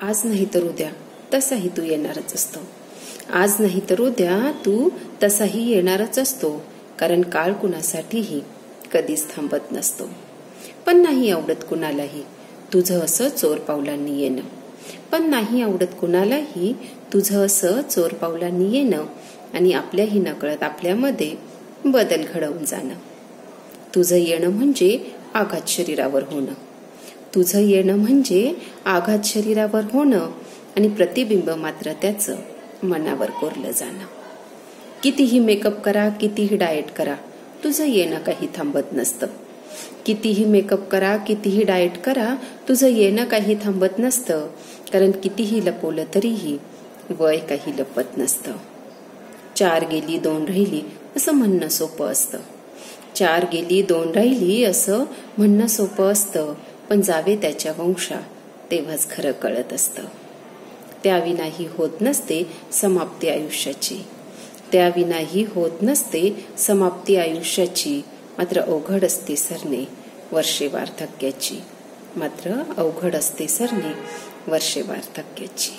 आज नाही तर उद्या तसाही तू येणारच असतो. आज नाही तर उद्या तू तसाही येणारच असतो. कारण काळ कुणासाठीही कधीच थांबत नसतो. पण नाही आवडत कुणालाही तुझं असं चोर पावलांनी येणं. पण नाही आवडत कुणालाही तुझं असं चोर पावलांनी येणं आणि आपल्याही नकळत आपल्यामध्ये बदल घडवून जाणं. तुझं येणं म्हणजे आघात शरीरावर होणं. तुझं येणं म्हणजे आघात शरीरावर होणं आणि प्रतिबिंब मात्र त्याचं मनावर कोरलं जाणं. कितीही मेकअप करा, कितीही डाएट करा, तुझं येणं काही थांबत नसतं. कितीही मेकअप करा, कितीही डाएट करा, तुझं येणं काही थांबत नसतं. कारण कितीही लपवलं तरीही वय काही लपत नसतं. 4 गेली 2 राहिली असं म्हणणं सोपं असतं. 4 गेली 2 राहिली असं म्हणणं सोपं असतं. पण जावे त्याच्या वंशा तेव्हाच खरं कळत असतं. त्याविनाही होत नसते समाप्ती आयुष्याची. त्याविनाही होत नसते समाप्ती आयुष्याची. मात्र अवघड असते सरणे वर्षे वार्धक्याची. मात्र अवघड असते सरणे वर्षे वार्धक्याची.